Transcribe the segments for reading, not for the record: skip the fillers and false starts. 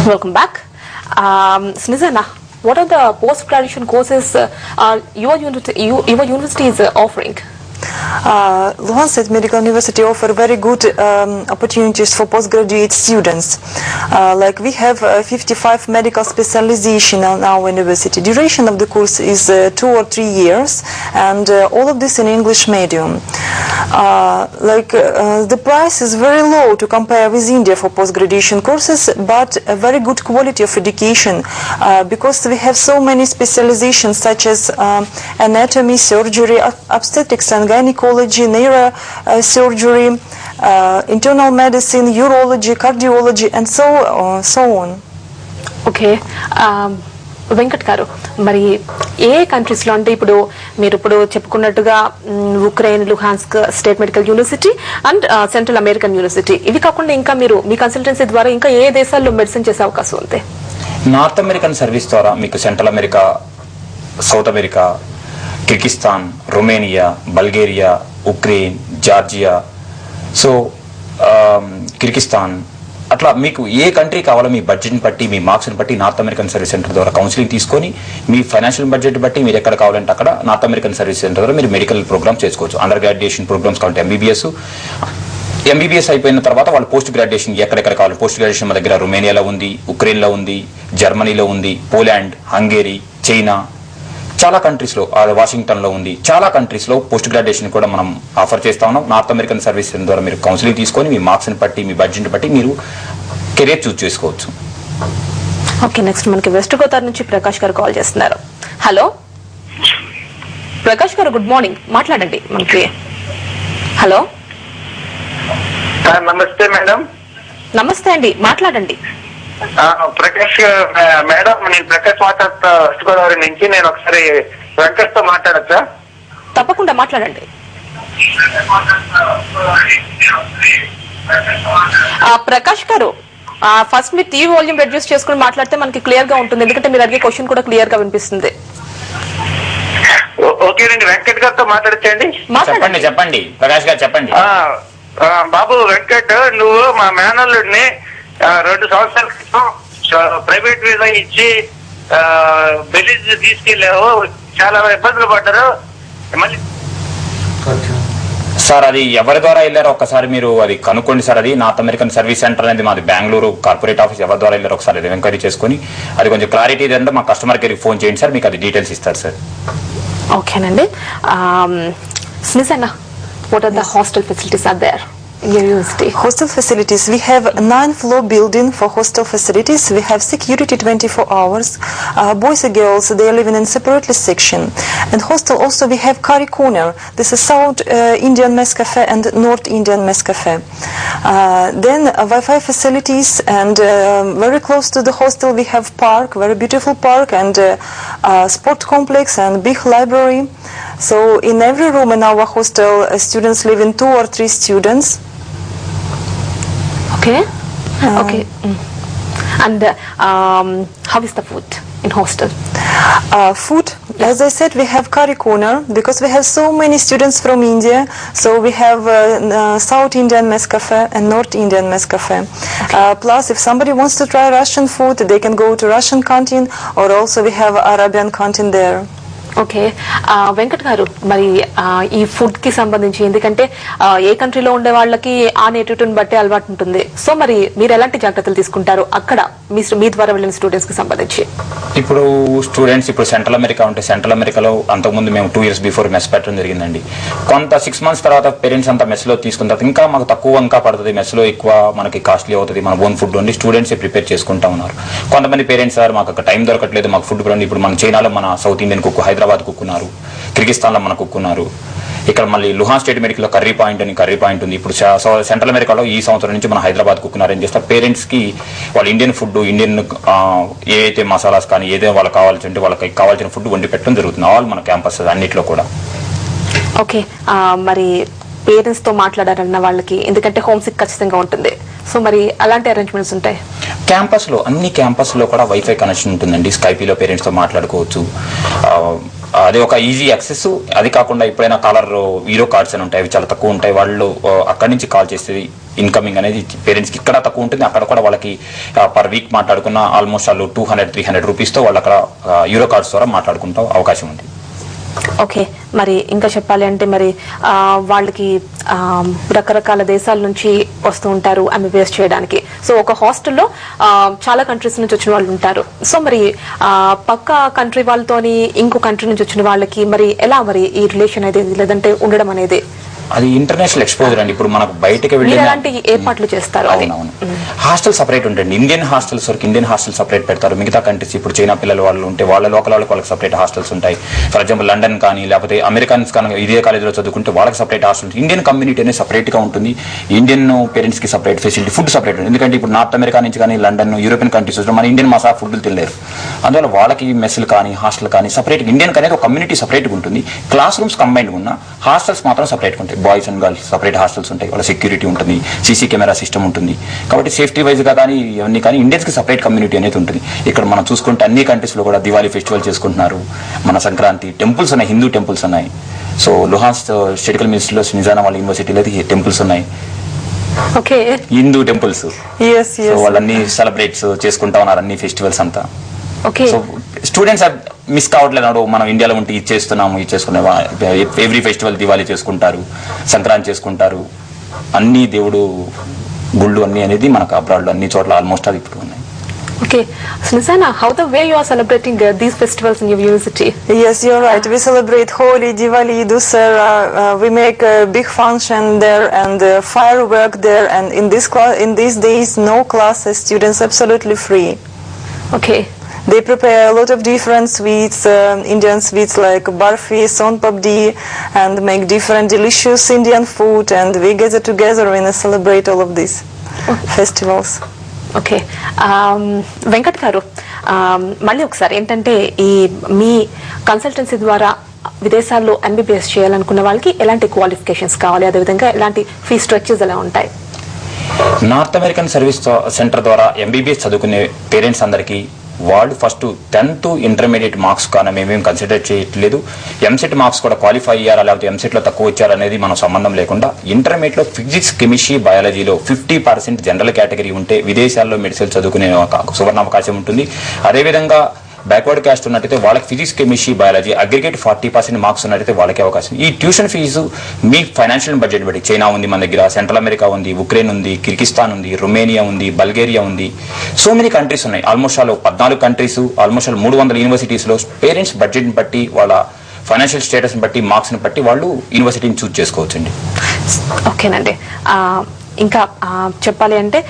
Welcome back. Snezana, what are the post-graduation courses your university is offering? Luhansk State Medical University offer very good opportunities for postgraduate students. Like we have 55 medical specialization in our university. Duration of the course is 2 or 3 years, and all of this in English medium. The price is very low to compare with India for post-graduation courses, but a very good quality of education because we have so many specializations such as anatomy, surgery, obstetrics and gynecology, neurosurgery, internal medicine, urology, cardiology, and so on. Okay. Venkat గారు, మరి ఏ కంట్రీస్లో అంటే మీరు చెప్పుకున్నట్టుగా Ukraine, Luhansk state medical university and central American university, ఇవి కాకుండా ఇంకా మీరు మీ కన్సల్టెన్సీ ద్వారా ఇంకా ఏ దేశాల్లో మెడిసిన్ చేసే అవకాశం ఉంది? నార్త్ అమెరికన్ సర్వీస్ ద్వారా మీకు central America, south America, Kyrgyzstan, Romania, Bulgaria, Ukraine, Georgia, so Kyrgyzstan, అట్లా మీకు ఏ కంట్రీ కావాలో మీ బడ్జెట్ని బట్టి, మీ మార్క్స్ని బట్టి నార్త్ అమెరికన్ సర్వీస్ సెంటర్ ద్వారా కౌన్సిలింగ్ తీసుకొని మీ ఫైనాన్షియల్ బడ్జెట్ బట్టి మీరు ఎక్కడ కావాలంటే అక్కడ నార్త్ అమెరికన్ సర్వీస్ సెంటర్ ద్వారా మీరు మెడికల్ ప్రోగ్రామ్స్ చేసుకోవచ్చు. అండర్ గ్రాడ్యుయేషన్ ప్రోగ్రామ్స్ కావాలంటే ఎంబీబీఎస్ అయిపోయిన తర్వాత వాళ్ళు పోస్ట్ గ్రాడ్యుయేషన్ ఎక్కడెక్కడ కావాలి. పోస్ట్ గ్రాడ్యుయేషన్ మా దగ్గర రొమేనియాలో ఉంది, ఉక్రెయిన్లో ఉంది, జర్మనీలో ఉంది, పోలాండ్, హంగేరీ, చైనా, చాలా కంట్రీస్లో, వాషింగ్టన్లో ఉంది, చాలా కంట్రీస్లో పోస్ట్ గ్రాడ్యుయేషన్ కూడా మనం ఆఫర్ చేస్తా ఉన్నాం. నార్త్ అమెరికన్ సర్వీస్ ద్వారా మీరు కౌన్సిలింగ్ తీసుకొని మీ మార్క్స్ని బట్టి, మీ బడ్జెట్ని బట్టి మీరు కెరీర్ చూస్ చేసుకోవచ్చు. ఓకే, నెక్స్ట్ మనకి వెస్ట్ గోదావరి నుంచి ప్రకాష్ గారు కాల్ చేస్తున్నారు. హలో ప్రకాష్ గారు, గుడ్ మార్నింగ్, మాట్లాడండి మనకి. హలో, నమస్తే మేడం. నమస్తే అండి, మాట్లాడండి. ప్రకాష్ మేడం, నేను ప్రకాష్ మాట్లాడుతా వెస్ట్ గోదావరి నుంచి. నేను ఒకసారి వెంకట్ తో మాట్లాడచ్చా? తప్పకుండా మాట్లాడండి. ప్రకాష్ గారు, ఫస్ట్ మీరు టీవీ వాల్యూమ్ రెడ్యూస్ చేసుకుని మాట్లాడితే మనకి క్లియర్ గా ఉంటుంది, ఎందుకంటే మీరు అడిగే క్వశ్చన్ కూడా క్లియర్ గా వినిపిస్తుంది. ఓకేనండి, వెంకట్ గారితో మాట్లాడచ్చండి? చెప్పండి చెప్పండి ప్రకాష్ గారు, చెప్పండి. బాబు వెంకట్, నువ్వు మా మేనల్లుడిని 2 సంవత్సరాల క్రితం ప్రైవేట్ వీసా ఇచ్చి బెలిజ్ తీసుకెళ్లావు. చాలా ఇబ్బందులు పడ్డారు. మళ్ళీ సార్, అది ఎవరి ద్వారా వెళ్ళారో ఒక్కసారి మీరు అది కనుక్కోండి సార్. అది నార్త్ అమెరికన్ సర్వీస్ సెంటర్ అనేది మాది బెంగళూరు కార్పొరేట్ ఆఫీస్. ఎవరి ద్వారా వెళ్ళారో ఒకసారి అది ఎంక్వైరీ చేసుకుని అది కొంచెం క్లారిటీ ఏంటంటే మా కస్టమర్ కేర్కి ఫోన్ చేయండి సార్, మీకు అది డీటెయిల్స్ ఇస్తారు సార్. ఓకేనండి. Smith, what are the hostel facilities are there in your university? Hostel facilities, we have a 9-floor building for hostel facilities. We have security 24 hours. Boys and girls, they are living in separately section. And hostel also we have curry corner. This is South Indian Mess Cafe and North Indian Mess Cafe. Then Wi-Fi facilities, and very close to the hostel we have park, very beautiful park, and sport complex and big library. So in every room in our hostel, students live in 2 or 3 students. Okay. Okay. And how is the food in hostel? Food, as I said, we have curry corner because we have so many students from India. So we have South Indian Mess Cafe and North Indian Mess Cafe. Plus, if somebody wants to try Russian food, they can go to Russian canteen, or also we have Arabian canteen there. Okay, Venkat గారు, మరి ఈ food కి సంబంధించి, ఎందుకంటే ఏ కంట్రీలో ఉండే వాళ్ళకి ఆ నేటివ్ని బట్టి అలవాటు ఉంటుంది. సో మరి మీరు ఎలాంటి జాగ్రత్తలు తీసుకుంటారు అక్కడ మీ ద్వారా వెళ్ళిన స్టూడెంట్స్ కి సంబంధించి? ఇప్పుడు స్టూడెంట్స్ ఇప్పుడు సెంట్రల్ అమెరికా ఉంటే సెంట్రల్ అమెరికాలో అంతకుముందు మేము 2 years బిఫోర్ మెస్ పెట్టడం జరిగిందండి. కొంత 6 months తర్వాత పేరెంట్స్ అంతా మెస్లో తీసుకున్న తర్వాత ఇంకా మాకు తక్కువ ఇంకా పడుతుంది, మెస్లో ఎక్కువ మనకి కాస్ట్లీ అవుతుంది, మన own food only students prepare చేసుకుంటా ఉన్నారు. కొంతమంది పేరెంట్స్ సార్ మాకు టైం దొరకట్లేదు, మాకు ఫుడ్ కూడా. ఇప్పుడు మన చైనాలో మన సౌత్ ఇండియన్ కుక్, హైదరాబాద్ కుక్కున్నారు, కిర్గిస్తాన్లో మన కుక్కున్నారు, ఇక్కడ మళ్ళీ లుహాన్ స్టేట్ మెడికల్లో కర్రీ పాయింట్ ఉంది. ఇప్పుడు సెంట్రల్ అమెరికాలో ఈ సంవత్సరం నుంచి మన హైదరాబాద్ కుక్కున్నారు. ఏం చేస్తారు, పేరెంట్స్కి వాళ్ళు ఇండియన్ ఫుడ్, ఇండియన్ ఏదైతే మసాలాస్ కానీ ఏదైతే వాళ్ళకి కావాల్సి ఉంటే వాళ్ళకి కావాల్సిన ఫుడ్ వండి పెట్టడం జరుగుతుంది ఆల్ మన క్యాంపస్ అన్నిట్లో కూడా. ఓకే, మరి పేరెంట్స్ తో మాట్లాడారన్న వాళ్ళకి, ఎందుకంటే హోమ్ సిక్ ఖచ్చితంగా ఉంటుంది, సో మరి అలాంటి అరేంజ్మెంట్స్ ఉంటాయి? క్యాంపస్లో అన్ని క్యాంపస్లో కూడా వైఫై కనెక్షన్ ఉంటుందండి. స్కైపీలో పేరెంట్స్తో మాట్లాడుకోవచ్చు. అది ఒక ఈజీ యాక్సెస్. అది కాకుండా ఎప్పుడైనా కాలర్ వీడియో కార్డ్స్ అని ఉంటాయి, అవి చాలా తక్కువ ఉంటాయి. వాళ్ళు అక్కడి నుంచి కాల్ చేసి ఇన్కమింగ్ అనేది పేరెంట్స్కి ఇక్కడ తక్కువ ఉంటుంది, అక్కడ కూడా వాళ్ళకి పర్ వీక్ మాట్లాడుకున్న ఆల్మోస్ట్ వాళ్ళు 200-300 రూపీస్తో వాళ్ళు అక్కడ యూరో కార్డ్స్ ద్వారా మాట్లాడుకుంటూ అవకాశం ఉంది. ఓకే, మరి ఇంకా చెప్పాలి అంటే మరి వాళ్ళకి రకరకాల దేశాల నుంచి వస్తూ ఉంటారు ఎంబీబీఎస్ చేయడానికి. సో ఒక హాస్టల్లో చాలా కంట్రీస్ నుంచి వచ్చిన వాళ్ళు ఉంటారు. సో మరి పక్క కంట్రీ వాళ్ళతోని ఇంకో కంట్రీ నుంచి వచ్చిన వాళ్ళకి మరి ఎలా మరి ఈ రిలేషన్ అనేది లేదంటే ఉండడం అనేది? అది ఇంటర్నేషనల్ ఎక్స్పోజర్ అండి. ఇప్పుడు మనకు బయటకి వెళ్ళి ఏర్పాట్లు చేస్తారు. అవునవును, హాస్టల్ సపరేట్ ఉంటుంది. ఇండియన్ హాస్టల్స్ వరకు ఇండియన్ హాస్టల్ సపరేట్ పెడతారు. మిగతా కంట్రీస్ ఇప్పుడు చైనా పిల్లలు వాళ్ళు ఉంటే వాళ్ళ లోకల్ వాళ్ళకి సపరేట్ హాస్టల్స్ ఉంటాయి. ఫర్ ఎగ్జాంపుల్ లండన్ కానీ లేకపోతే అమెరికన్స్ కానీ ఇదే కాలేజీలో చదువుకుంటే వాళ్ళకి సపరేట్ హాస్టల్స్. ఇండియన్ కమ్యూనిటీ అనేది సపరేట్ గా ఉంటుంది. ఇండియన్ పేరెంట్స్ కి సపరేట్ ఫెసిలిటీ, ఫుడ్ సపరేట్ ఉంటుంది. ఎందుకంటే ఇప్పుడు నార్త్ అమెరికా నుంచి కానీ లండన్ యూరోపియన్ కంట్రీస్ మన ఇండియన్ మసా ఫుడ్లు తినలేరు. అందువల్ల వాళ్ళకి మెస్సులు కానీ హాస్టల్ కానీ సపరేట్. ఇండియన్ అనేది ఒక కమ్యూనిటీ సపరేట్గా ఉంటుంది. క్లాస్ రూమ్స్ కంబైన్డ్ ఉన్న హాస్టల్స్ మాత్రం సపరేట్గా ఉంటాయి. Boys and girls separate hostels ఉంటాయి. వాళ్ళ సెక్యూరిటీ ఉంటుంది, సీసీ కెమెరా సిస్టమ్ ఉంటుంది. కాబట్టి సేఫ్టీ వైజ్ గా కానీ ఇవన్నీ కానీ ఇండియన్స్ కి సపరేట్ కమ్యూనిటీ అనేది ఉంటుంది. ఇక్కడ మనం చూసుకుంటే అన్ని కంట్రీస్ లో కూడా దివాళీ ఫెస్టివల్ చేసుకుంటున్నారు. మన సంక్రాంతి టెంపుల్స్ ఉన్నాయి, హిందూ టెంపుల్స్ ఉన్నాయి. సో లుహాన్స్క్ స్టేటికల్ మినిస్ట్రీలో నిజామాబాద్ యూనివర్సిటీలో టెంపుల్స్ ఉన్నాయి, హిందూ టెంపుల్స్. సో వాళ్ళన్ని సెలబ్రేట్స్ చేసుకుంటా ఉన్నారు అన్ని ఫెస్టివల్స్ అంతా. సో స్టూడెంట్స్ మిస్ కావట్లేదు. మనం ఇండియాలో ఉంటే ఇది చేస్తున్నాము, ఇది చేసుకున్నాము. ఎవ్రీ ఫెస్టివల్ దివాళీ చేసుకుంటారు, సంక్రాంతి చేసుకుంటారు. అన్ని దేవుడు గుళ్ళు అన్ని అనేది మనకు అబ్రాడ్ లో అన్ని చోట్ల ఆల్మోస్ట్ అది ఇప్పుడు ఉన్నాయి. Okay, so Nisana, how the way you are celebrating these festivals in your university? Yes, you're right. We celebrate Holi, Diwali, Dussehra. We make a big function there and firework there. And in these days, no classes, students absolutely free. Okay. They prepare a lot of different sweets, Indian sweets like barfi, son papdi, and make different delicious Indian food. And we gather together and celebrate all of these festivals. Okay, Venkat గారు, మళ్ళీ ఒకసారి ఏంటంటే ఈ మీ consultancy ద్వారా విదేశాల్లో MBBS చేయాలనుకున్న వాళ్ళకి ఎలాంటి క్వాలిఫికేషన్స్ కావాలి, అదేవిధంగా ఎలాంటి ఫీ స్ట్రక్చర్స్ ఎలా ఉంటాయి? నార్త్ అమెరికన్ సర్వీస్ సెంటర్ ద్వారా ఎంబీబీఎస్ చదువుకునే పేరెంట్స్ అందరికీ వాళ్ళు ఫస్ట్ 10th ఇంటర్మీడియట్ మార్క్స్ కానీ మేమేం కన్సిడర్ చేయట్లేదు. ఎంసెట్ మార్క్స్ కూడా క్వాలిఫై అయ్యారా లేకపోతే ఎంసెట్లో తక్కువ వచ్చారనేది మనం సంబంధం లేకుండా ఇంటర్మీడియట్లో ఫిజిక్స్, కెమిస్ట్రీ, బయాలజీలో 50% జనరల్ కేటగిరీ ఉంటే విదేశాల్లో మెడిసిన్ చదువుకునే సువర్ణ అవకాశం ఉంటుంది. అదేవిధంగా బ్యాక్వర్డ్ క్యాస్ట్ ఉన్నట్టయితే వాళ్ళకి physics, chemistry, biology aggregate 40% marks ఉన్నట్టయితే వాళ్ళకి అవకాశం. ఈ ట్యూషన్ ఫీజు మీ ఫైనాన్షియల్ బడ్జెట్ బట్టి, చైనా ఉంది మన దగ్గర, సెంట్రల్ అమెరికా ఉంది, ఉక్రెయిన్ ఉంది, కిర్గిస్తాన్ ఉంది, రొమేనియా ఉంది, బల్గేరియా ఉంది, సో మెనీ కంట్రీస్ ఉన్నాయి. ఆల్మోస్ట్ 14 కంట్రీస్, ఆల్మోస్ట్ 300 యూనివర్సిటీస్లో పేరెంట్స్ బడ్జెట్ని బట్టి వాళ్ళ ఫైనాన్షియల్ స్టేటస్ని బట్టి మార్క్స్ని బట్టి వాళ్ళు యూనివర్సిటీని చూస్ చేసుకోవచ్చండి. ఓకేనండి, ఇంకా చెప్పాలి అంటే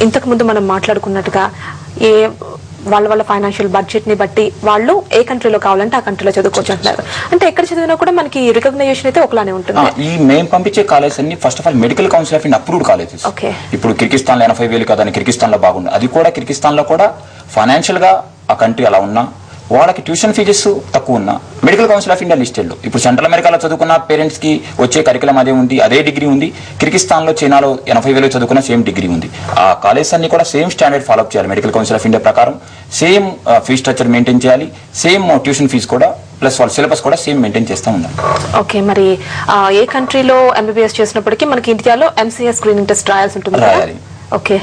ఇంతకుముందు మనం మాట్లాడుకున్నట్టుగా వాళ్ళ ఫైనాన్షియల్ బడ్జెట్ ని బట్టి వాళ్ళు ఏ కంట్రీలో కావాలంటే ఆ కంట్రీలో చదువుకోవచ్చు అంటున్నారు. అంటే ఎక్కడ చదివినా కూడా మనకి రికగ్నైజేషన్ అయితే ఒకలానే ఉంటుంది. ఈ మేము పంపించే కాలేజ్ అన్ని first of all medical council of India approved colleges. ఇప్పుడు కిర్గిస్తాన్ లో 80,000 కదా, కిర్గిస్తాన్ లో బాగుంది. అది కూడా కిర్గిస్తాన్ లో కూడా ఫైనాన్షియల్ గా ఆ కంట్రీ అలా ఉన్నా వాళ్ళకి ట్యూషన్ ఫీజెస్ తక్కువ ఉన్నా medical council of India listed లో ఇప్పుడు సెంట్రల్ అమెరికాలో చదువుకున్న పేరెంట్స్ కి వచ్చే కరికులం అదే ఉంది, అదే డిగ్రీ ఉంది. కిర్గిస్తాన్ లో, చైనాలో 80,000 చదువుకున్న సేమ్ డిగ్రీ ఉంది. ఆ కాలేజెస్ అన్ని కూడా సేమ్ స్టాండర్డ్ ఫాలో అప్ చేయాలి. మెడికల్ కౌన్సిల్ ఆఫ్ ఇండియా ప్రకారం సేమ్ ఫీ స్ట్రక్చర్ మెయింటైన్ చేయాలి. సేమ్ ట్యూషన్ ఫీజు కూడా ప్లస్ వాళ్ళ సిలబస్ కూడా సేమ్ మెయింటైన్ చేస్తూ ఉండాలి. ఓకే, మరి ఏ కంట్రీలో ఎంబీబీఎస్ చేసినప్పటికీ మనకి ఇండియాలో ఎంసీఎస్ స్క్రీనింగ్ టెస్ట్ రాయాల్సి ఉంటుంది. ఓకే,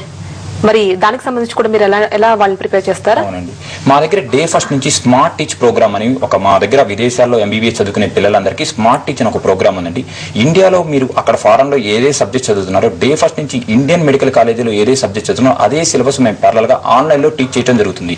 మరి దానికి సంబంధించి కూడా మీరు ఎలా వాళ్ళు ప్రిపేర్ చేస్తారా? అవునండి, మా దగ్గర డే ఫస్ట్ నుంచి స్మార్ట్ టీచ్ ప్రోగ్రామ్ అని మా దగ్గర విదేశాల్లో ఎంబీబీఎస్ చదువుకునే పిల్లలందరికీ స్మార్ట్ టీచ్ అని ఒక ప్రోగ్రామ్ ఉందండి. ఇండియాలో మీరు అక్కడ ఫారెన్లో ఏదే సబ్జెక్ట్ చదువుతున్నారో డే ఫస్ట్ నుంచి ఇండియన్ మెడికల్ కాలేజీలో ఏదే సబ్జెక్ట్ చదువుతున్నారో అదే సిలబస్ మేము ప్యారలల్గా ఆన్లైన్లో టీచ్ చేయడం జరుగుతుంది.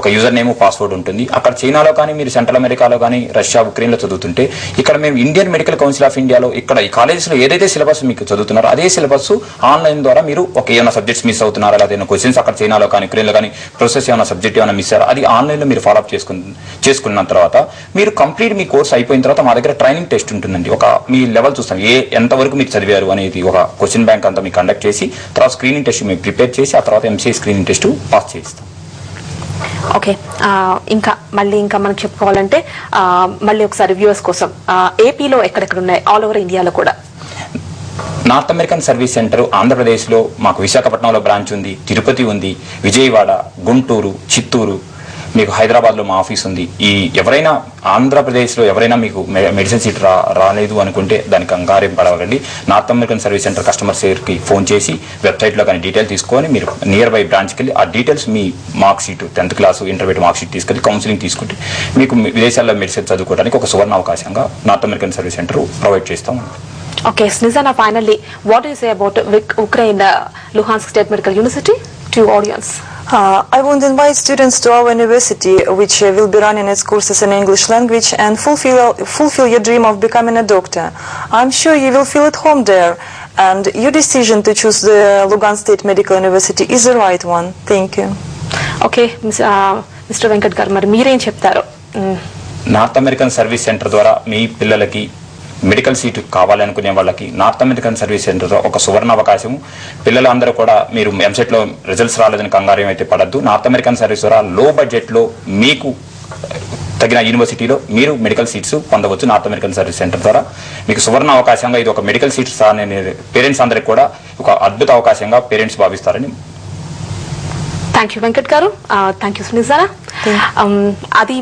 ఒక యూజర్ నేమ్, పాస్వర్డ్ ఉంటుంది. అక్కడ చైనాలో కానీ మీరు సెంట్రల్ అమెరికాలో కానీ రష్యా, ఉక్రెయిన్లో చదువుతుంటే ఇక్కడ మేము ఇండియన్ మెడికల్ కౌన్సిల్ ఆఫ్ ఇండియాలో ఇక్కడ ఈ కాలేజెస్లో ఏదైతే సిలబస్ మీకు చదువుతున్నారో అదే సిలబస్ ఆన్లైన్ ద్వారా మీరు ఏమైనా సబ్జెక్ట్స్ మిస్ అవుతున్నారా, ఏదైనా క్వశ్చన్స్ అక్కడ చైనాలో కానీ ఉక్రెయిన్లో కానీ ప్రాసెస్ ఏమైనా సబ్జెక్ట్ ఏమైనా మిస్ అయ్యారో అది ఆన్లైన్లో మీరు ఫాలోఅప్ చేసుకున్న తర్వాత మీరు కంప్లీట్ మీ కోర్స్ అయిపోయిన తర్వాత మా దగ్గర ట్రైనింగ్ టెస్ట్ ఉంటుందండి. ఒక మీ లెవెల్ చూస్తాం, ఎంతవరకు మీరు చదివారు అనేది ఒక క్వశ్చన్ బ్యాంక్ అంతా మీకు కండక్ట్ చేసి తర్వాత స్క్రీనింగ్ టెస్ట్ మేము ప్రిపేర్ చేసి ఆ తర్వాత ఎంసీఏ స్క్రీనింగ్ టెస్ట్ పాస్ చేస్తాం. ఓకే, ఇంకా మనకు చెప్పుకోవాలంటే మళ్ళీ ఒకసారి వ్యూవర్స్ కోసం ఏపీలో ఎక్కడెక్కడ ఉన్నాయి, ఆల్ ఓవర్ ఇండియాలో కూడా? నార్త్ అమెరికన్ సర్వీస్ సెంటర్ ఆంధ్రప్రదేశ్లో మాకు విశాఖపట్నంలో బ్రాంచ్ ఉంది, తిరుపతి ఉంది, విజయవాడ, గుంటూరు, చిత్తూరు, మీకు హైదరాబాద్లో మా ఆఫీస్ ఉంది. ఈ ఎవరైనా ఆంధ్రప్రదేశ్లో ఎవరైనా మీకు మెడిసిన్ సీట్ రాలేదు అనుకుంటే దానికి కంగారేం పడవకండి. North American service center customer కేర్కి ఫోన్ చేసి వెబ్సైట్లో కానీ డీటెయిల్ తీసుకొని మీరు నియర్ బై బ్రాంచ్కి వెళ్ళి ఆ డీటెయిల్స్ మీ mark sheet 10th class intermediate mark sheet తీసుకెళ్ళి కౌన్సిలింగ్ తీసుకుంటే మీకు విదేశాల్లో మెడిసిన్ చదువుకోవడానికి ఒక సువర్ణ అవకాశంగా north American service center provide చేస్తాం. Okay, Snezana, finally, what do you say about Ukraine, Luhansk State Medical University to your audience? I would invite students to our university, which will be running its courses in English language, and fulfill your dream of becoming a doctor. I'm sure you will feel at home there, and your decision to choose the Lugansk State Medical University is the right one. Thank you. Okay, Mr. Venkat garu, మరి మీరేం చెప్తారు? North American service centre ద్వారా మీ పిల్లలకి medical seat కావాలనుకునే వాళ్ళకి north American service centre ఒక సువర్ణ అవకాశం. పిల్లలందరూ కూడా మీరు ఎంసెట్లో రిజల్ట్స్ రాలేదని కంగారు అయితే పడద్దు. నార్త్ అమెరికన్ సర్వీస్ ద్వారా లో బడ్జెట్లో మీకు తగిన యూనివర్సిటీలో మీరు మెడికల్ సీట్స్ పొందవచ్చు. నార్త్ అమెరికన్ సర్వీస్ సెంటర్ ద్వారా మీకు సువర్ణ అవకాశంగా ఇది ఒక మెడికల్ సీట్స్ పేరెంట్స్ అందరికి కూడా ఒక అద్భుత అవకాశంగా పేరెంట్స్ భావిస్తారని. థ్యాంక్ యూ వెంకట్ గారు, థ్యాంక్ యూ సునీజారా. అది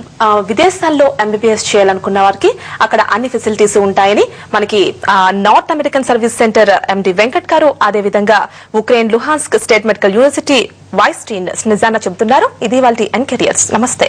విదేశాల్లో ఎంబీబీఎస్ చేయాలనుకున్న వారికి అక్కడ అన్ని ఫెసిలిటీస్ ఉంటాయని మనకి north American service center MD Venkat గారు, అదే విధంగా Ukraine Luhansk state medical university vice dean Snezana చెబుతున్నారు. ఇది వాళ్ళ ఎన్ కెరియర్స్. నమస్తే.